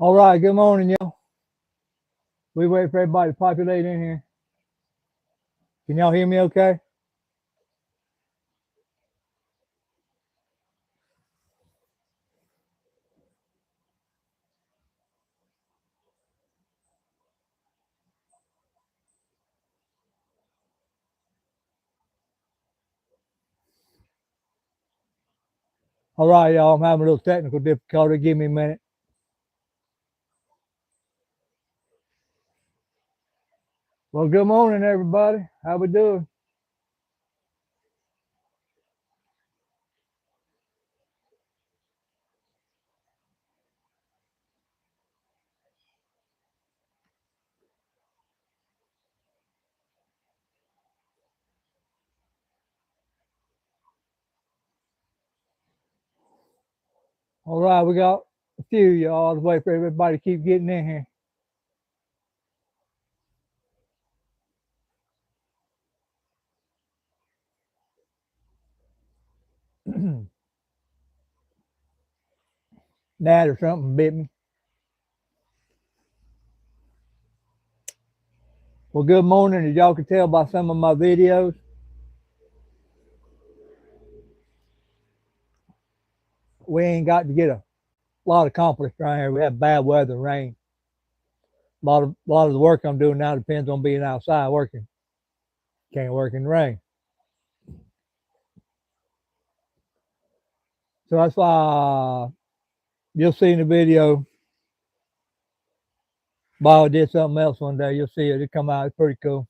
All right, good morning, y'all. We wait for everybody to populate in here. Can y'all hear me okay? All right, y'all. I'm having a little technical difficulty. Give me a minute. Well, good morning, everybody. How we doing? All right, we got a few, y'all. Let's wait for everybody to keep getting in here. Gnat or something bit me. Well, good morning. As y'all can tell by some of my videos, we ain't got to get a lot accomplished right here. We have bad weather, rain. A lot of the work I'm doing now depends on being outside working. Can't work in the rain. So that's why you'll see in the video. Bob did something else one day. You'll see it. It come out. It's pretty cool.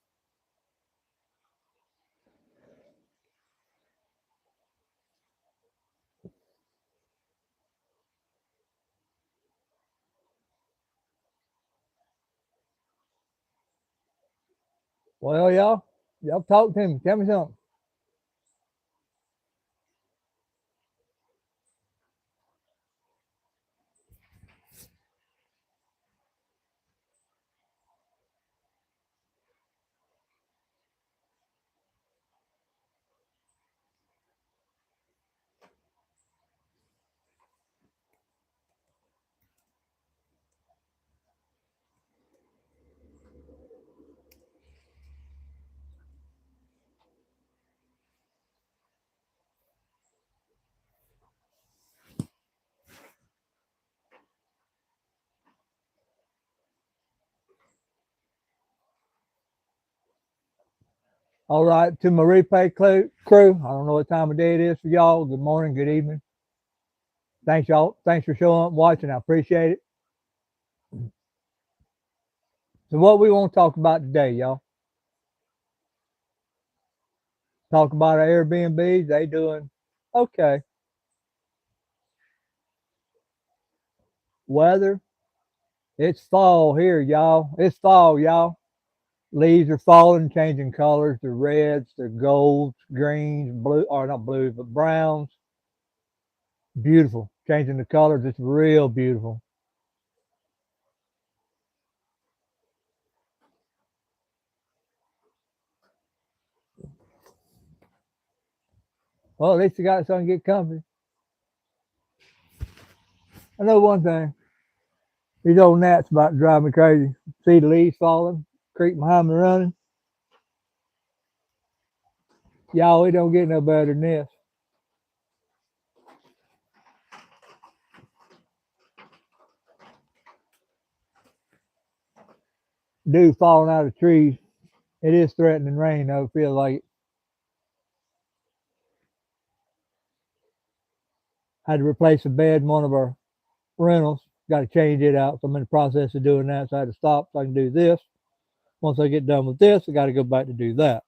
Well, y'all talk to me. Tell me something. All right, to my replay crew. I don't know what time of day it is for y'all. Good morning, good evening. Thanks, y'all. Thanks for showing up, watching. I appreciate it. So, what we want to talk about today, y'all? Talk about our Airbnbs. They doing okay. Weather. It's fall here, y'all. It's fall, y'all. Leaves are falling, changing colors. They're reds, they're golds, greens, blue, or not blues, but browns. Beautiful. Changing the colors. It's real beautiful. Well, at least you got something to get comfy. I know one thing. These old gnats about to drive me crazy. See the leaves falling, creep behind me running. Y'all, it don't get no better than this. Dew falling out of trees. It is threatening rain, though. Feel like it. Had to replace a bed in one of our rentals. Got to change it out. So I'm in the process of doing that. So I had to stop so I can do this. Once I get done with this, I got to go back to do that.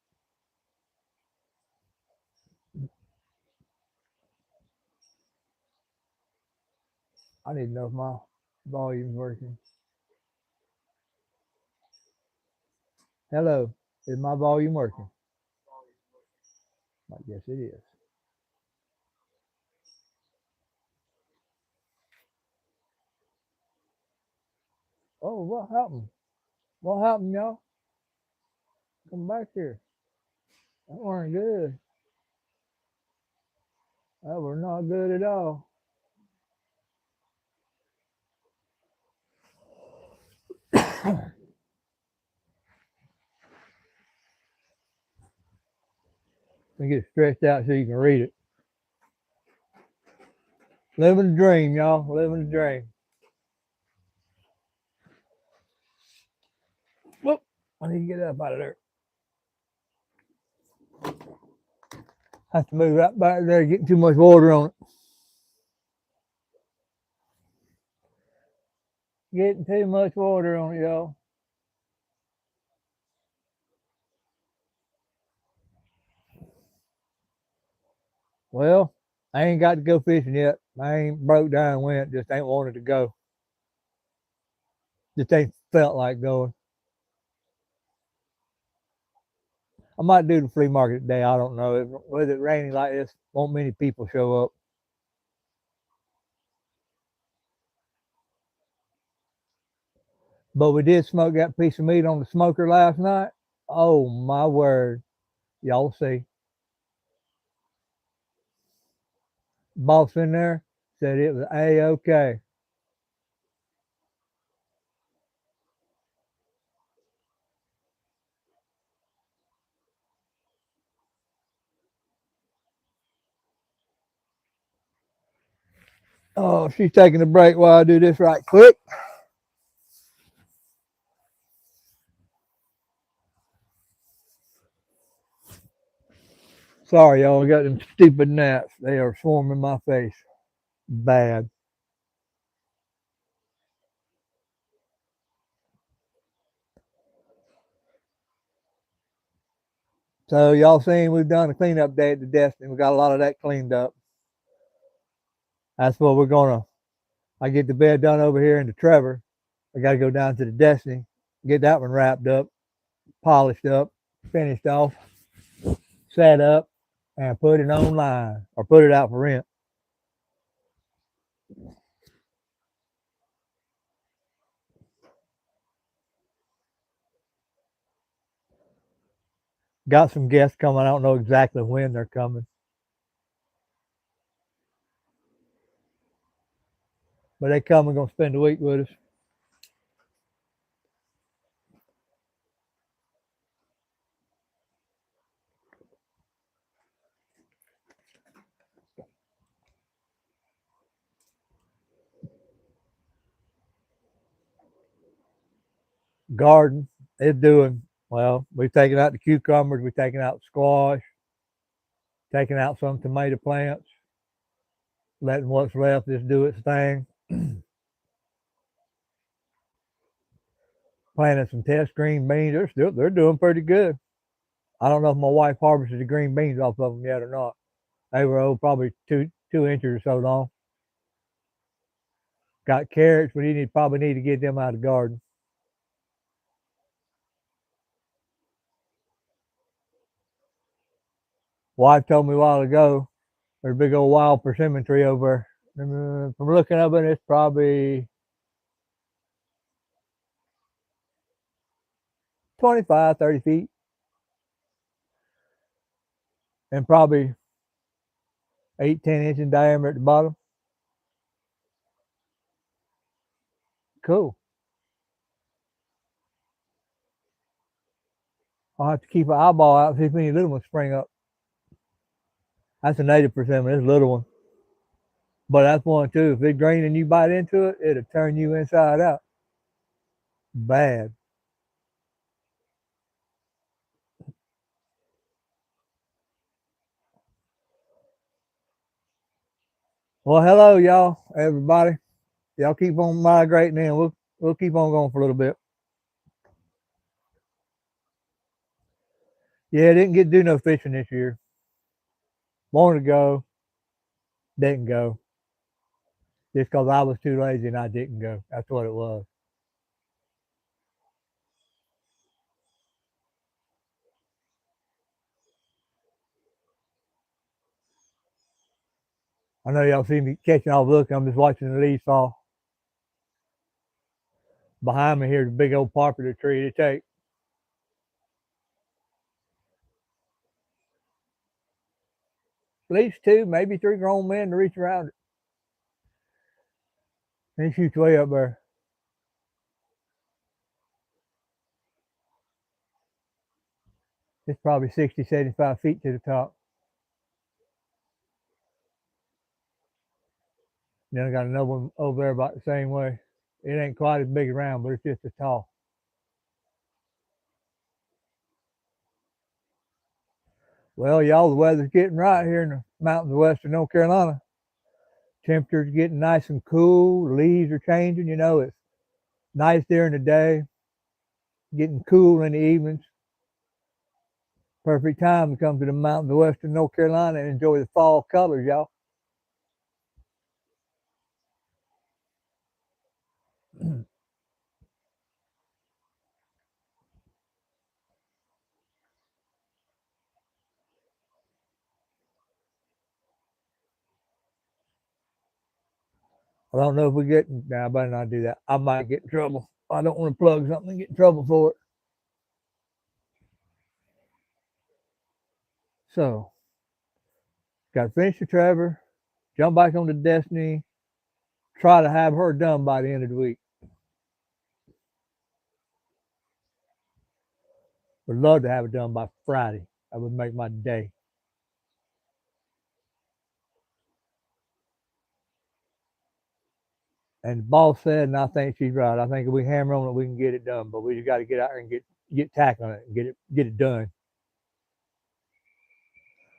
I need to know if my volume's working. Hello, is my volume working? I guess it is. Oh, what happened? What happened, y'all? Come back here. That weren't good. That was not good at all. And get stretched out so you can read it. Living the dream, y'all. Living the dream. Whoop. I need to get up out of there. I have to move right back there, getting too much water on it. Getting too much water on it, y'all. Well, I ain't got to go fishing yet. I ain't broke down and went, just ain't wanted to go. Just ain't felt like going. I might do the flea market today. I don't know. With it raining like this, won't many people show up. But we did smoke that piece of meat on the smoker last night. Oh my word. Y'all see. Boss in there said it was A-OK. Oh, she's taking a break while I do this right quick. Sorry, y'all. I got them stupid gnats. They are swarming my face. Bad. So y'all seen we've done a cleanup day at the Destiny. We got a lot of that cleaned up. That's what we're gonna. I get the bed done over here in the Trevor. I got to go down to the Destiny, get that one wrapped up, polished up, finished off, set up, and put it online or put it out for rent. Got some guests coming. I don't know exactly when they're coming, but they come and gonna spend the week with us. Garden is doing well. We've taken out the cucumbers, we've taken out squash, taken out some tomato plants, letting what's left just do its thing. Planting some test green beans. They're doing pretty good. I don't know if my wife harvested the green beans off of them yet or not. They were probably two inches or so long. Got carrots, but you probably need to get them out of the garden. Wife told me a while ago there's a big old wild persimmon tree over there. From looking up at it, it's probably 25, 30 feet, and probably 8, 10 inches in diameter at the bottom. Cool. I'll have to keep an eyeball out and see if any little ones spring up. That's a native persimmon. It's a little one. But that's one too. If it's green and you bite into it, it'll turn you inside out. Bad. Well, hello, y'all, everybody. Y'all keep on migrating in. We'll keep on going for a little bit. Yeah, didn't get to do no fishing this year. Wanted to go, didn't go. Just because I was too lazy and I didn't go. That's what it was. I know y'all see me catching off looking. I'm just watching the leaves fall. Behind me here's a big old poplar tree to take. At least two, maybe three grown men to reach around it. And it shoots way up there. It's probably 60, 75 feet to the top. Then I got another one over there about the same way. It ain't quite as big around, but it's just as tall. Well, y'all, the weather's getting right here in the mountains of western North Carolina. Temperature's getting nice and cool. The leaves are changing. You know, it's nice during the day, getting cool in the evenings. Perfect time to come to the mountains of western North Carolina and enjoy the fall colors, y'all. I don't know if we get. Nah, I better not do that. I might get in trouble. I don't want to plug something and get in trouble for it. So, got to finish the Trevor, jump back on the Destiny, try to have her done by the end of the week. Would love to have it done by Friday. That would make my day. And the boss said, and I think she's right. I think if we hammer on it, we can get it done. But we just got to get out there and get tackling it and get it done.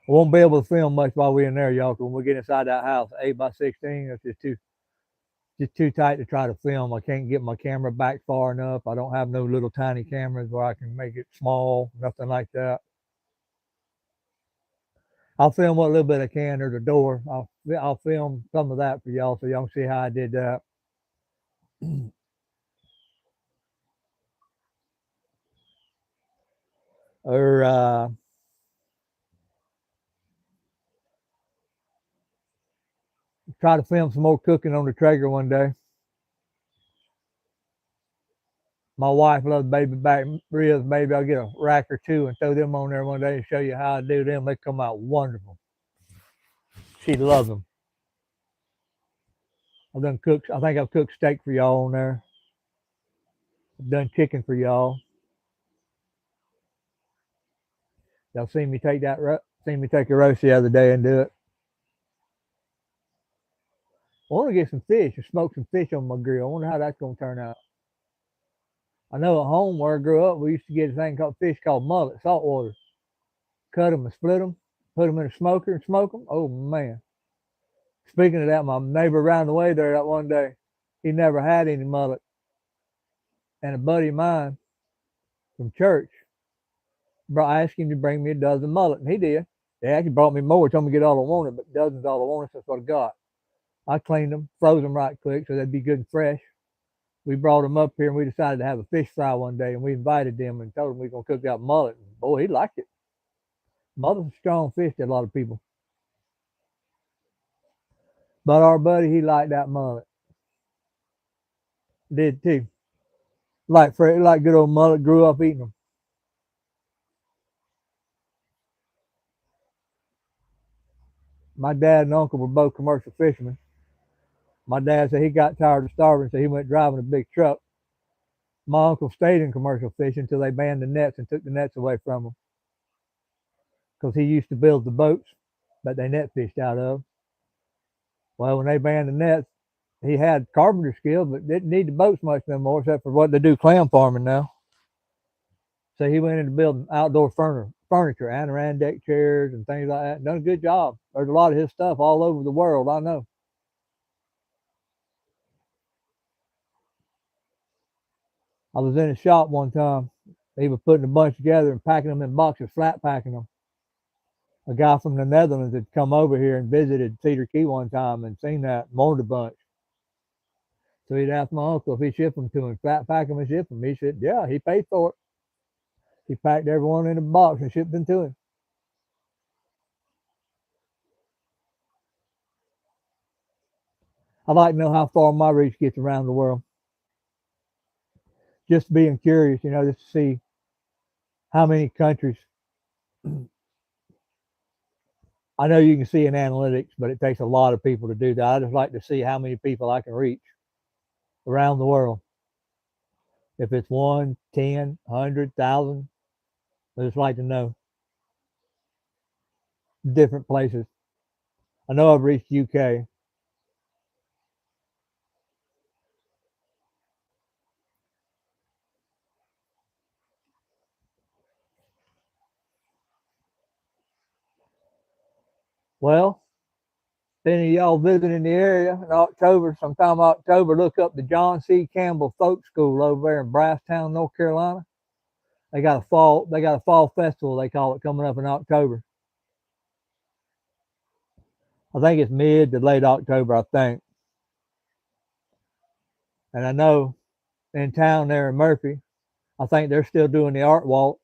I won't be able to film much while we're in there, y'all. 'Cause when we get inside that house, 8x16, it's just too tight to try to film. I can't get my camera back far enough. I don't have no little tiny cameras where I can make it small, nothing like that. I'll film what little bit I can. There's a door. I'll film some of that for y'all so y'all can see how I did that. Or try to film some more cooking on the Traeger one day. My wife loves baby back ribs. Maybe I'll get a rack or two and throw them on there one day and show you how I do them. They come out wonderful. She loves them. I've done cooked. I think I've cooked steak for y'all on there. I've done chicken for y'all. Y'all seen me take seen me take a roast the other day and do it. I want to get some fish or smoke some fish on my grill. I wonder how that's going to turn out. I know at home where I grew up, we used to get a thing called fish called mullet, saltwater. Cut them and split them, put them in a smoker and smoke them. Oh man! Speaking of that, my neighbor around the way there that one day, he never had any mullet, and a buddy of mine from church asked him to bring me a dozen mullet, and he did. They actually brought me more, told me to get all I wanted, but dozens all I wanted, so that's what I got. I cleaned them, froze them right quick so they'd be good and fresh. We brought them up here and we decided to have a fish fry one day, and we invited them and told them we were going to cook that mullet. And boy, he liked it. Mullet's a strong fish to a lot of people. But our buddy, he liked that mullet. Did too. Like good old mullet, grew up eating them. My dad and uncle were both commercial fishermen. My dad said he got tired of starving, so he went driving a big truck. My uncle stayed in commercial fishing until they banned the nets and took the nets away from him because he used to build the boats that they net fished out of. Well, when they banned the nets, he had carpenter skills, but didn't need the boats much no more, except for what they do clam farming now. So he went into building outdoor furniture, Adirondack chairs and things like that. Done a good job. There's a lot of his stuff all over the world, I know. I was in his shop one time. He was putting a bunch together and packing them in boxes, flat packing them. A guy from the Netherlands had come over here and visited Cedar Key one time and seen that, wanted a bunch. So he'd asked my uncle if he'd ship them to him, flat pack them and ship them. He said, yeah, he paid for it. He packed everyone in a box and shipped them to him. I'd like to know how far my reach gets around the world. Just being curious, just to see how many countries. I know you can see in analytics, but it takes a lot of people to do that. I just like to see how many people I can reach around the world. If it's 1, 10, 100, 1,000, I just like to know different places. I know I've reached UK. Well, if any of y'all visiting the area in October, sometime October, look up the John C. Campbell Folk School over there in Brasstown, North Carolina. They got a fall festival, they call it, coming up in October. I think it's mid to late October, I think. And I know in town there in Murphy, I think they're still doing the art walk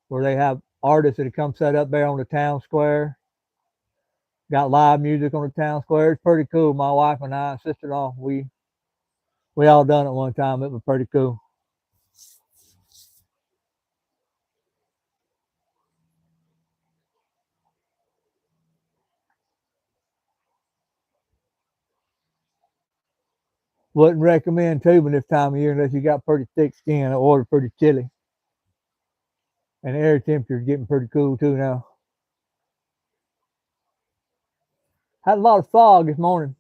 where they have artists that come set up there on the town square. Got live music on the town square. It's pretty cool. My wife and I, sister-in-law, we all done it one time. It was pretty cool. Wouldn't recommend tubing this time of year unless you got pretty thick skin or pretty chilly. And the air temperature is getting pretty cool too now. Had a lot of fog this morning.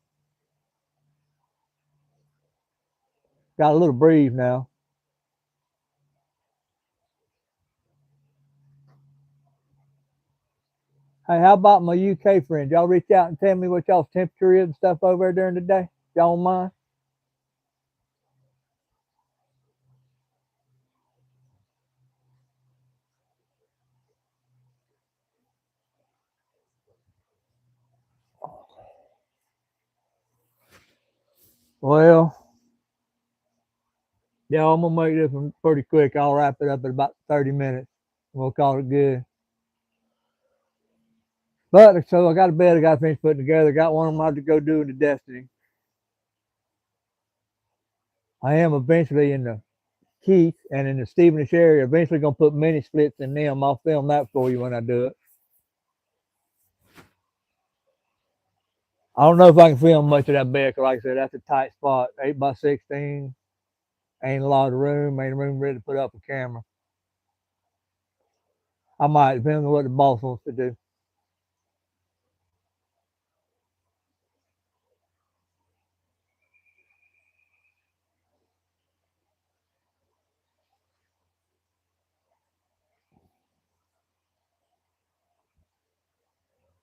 Got a little breeze now. Hey, how about my UK friends? Y'all reach out and tell me what y'all's temperature is and stuff over there during the day. Y'all don't mind? Well, yeah, I'm gonna make this one pretty quick. I'll wrap it up in about 30 minutes. We'll call it good. But so I got a bed I got to finish putting together. Got one of them I have to go do in the Destiny. I am eventually in the Keith and in the Stephenish area. Eventually gonna put mini splits in them. I'll film that for you when I do it. I don't know if I can film much of that bed, 'cause like I said, that's a tight spot. 8 by 16. Ain't a lot of room. Ain't room ready to put up a camera. I might, depending on what the boss wants to do.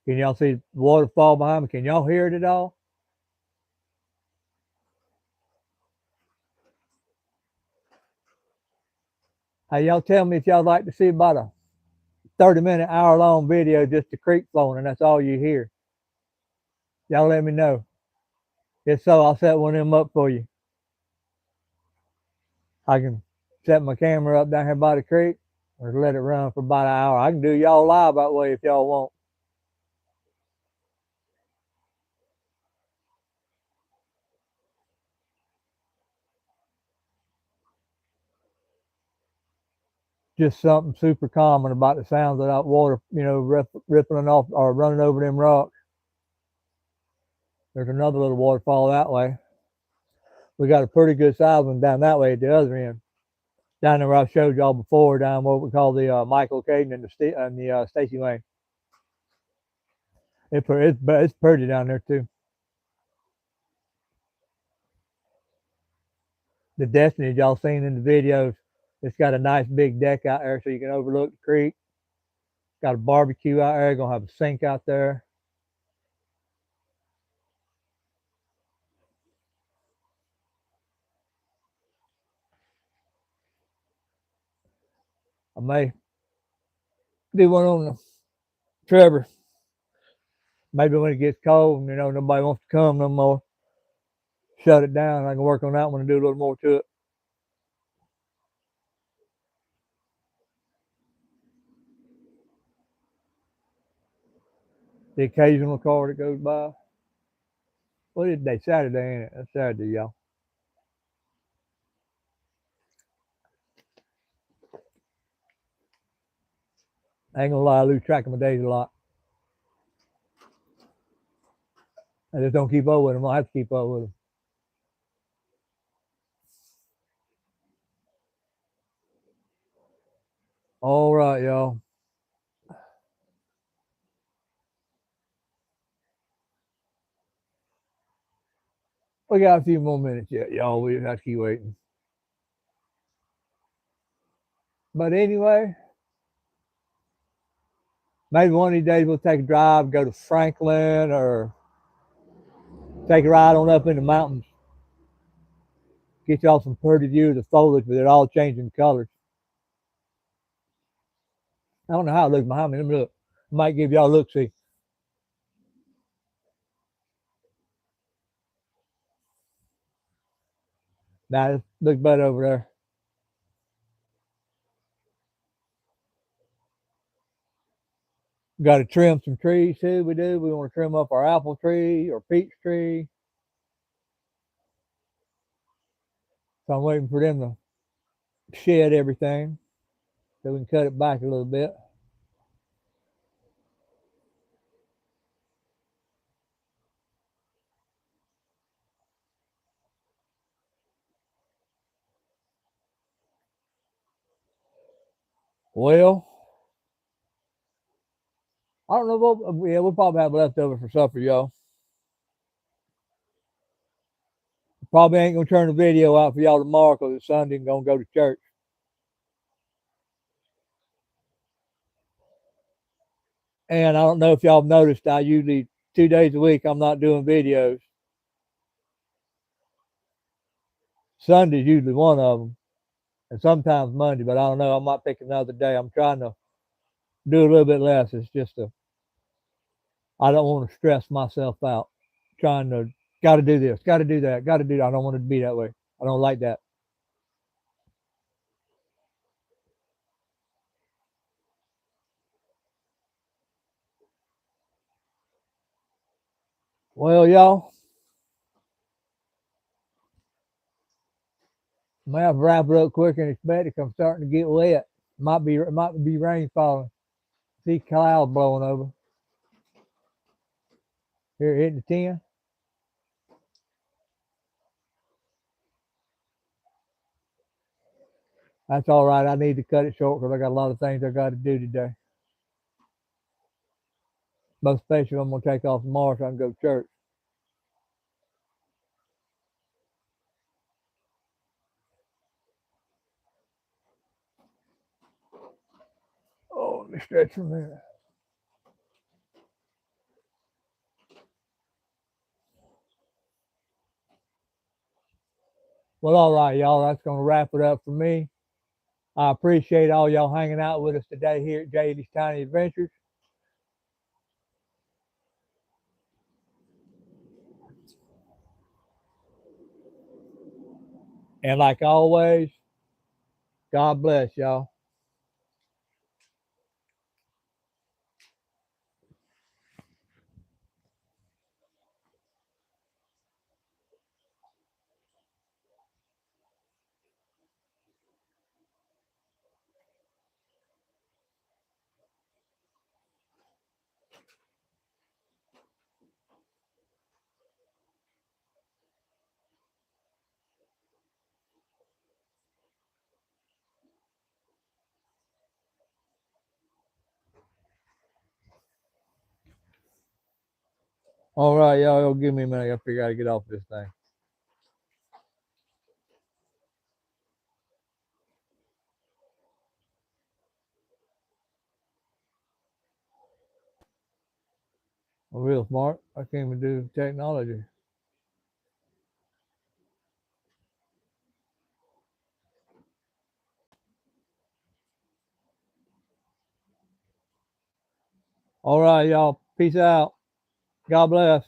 Can y'all see the waterfall behind me? Can y'all hear it at all? Hey, y'all tell me if y'all like to see about a 30-minute, hour-long video, just the creek flowing, and that's all you hear. Y'all let me know. If so, I'll set one of them up for you. I can set my camera up down here by the creek or let it run for about an hour. I can do y'all live that way if y'all want. Just something super common about the sounds of that water, rippling off or running over them rocks. There's another little waterfall that way. We got a pretty good sized one down that way at the other end. Down there where I showed y'all before, down what we call the Michael Caden and the Stacy Lane. It's pretty down there too. The Destiny y'all seen in the videos, it's got a nice big deck out there so you can overlook the creek. Got a barbecue out there. Gonna have a sink out there. I may do one on the Trevor. Maybe when it gets cold and nobody wants to come no more, shut it down. I can work on that one and do a little more to it. The occasional car that goes by. What is day? Saturday, ain't it? That's Saturday, y'all. I ain't gonna lie, I lose track of my days a lot. I just don't keep up with them. I have to keep up with them. All right, y'all. We got a few more minutes yet, y'all. We have to keep waiting. But anyway, maybe one of these days we'll take a drive, go to Franklin, or take a ride on up in the mountains. Get y'all some pretty views of foliage with it all changing colors. I don't know how it looks behind me. Let me look. I might give y'all a look see. Now it looks better over there. Got to trim some trees too. We do. We want to trim up our apple tree or peach tree. So I'm waiting for them to shed everything so we can cut it back a little bit. Well, I don't know what. Yeah, we'll probably have leftover for supper, y'all. Probably ain't gonna turn the video out for y'all tomorrow because it's Sunday and gonna go to church. And I don't know if y'all have noticed, I usually 2 days a week I'm not doing videos. Sunday's usually one of them, and sometimes Monday. But I don't know. I might pick another day. I'm trying to do a little bit less. It's just I don't want to stress myself out trying to got to do this, got to do that, got to do that. I don't want it to be that way. I don't like that. Well, y'all, I might have to wrap it up quicker than expected. I'm starting to get wet. It might be rain falling. See clouds blowing over. Here, hitting the 10. That's all right. I need to cut it short because I got a lot of things I got to do today. Most especially I'm gonna take off tomorrow so I can go to church. Oh, let me stretch for a minute. Well, all right, y'all. That's gonna wrap it up for me. I appreciate all y'all hanging out with us today here at JALE Tiny Adventures. And like always, God bless y'all. All right, y'all. Give me a minute. I figure out how to get off this thing. I'm real smart. I can't even do technology. All right, y'all. Peace out. God bless.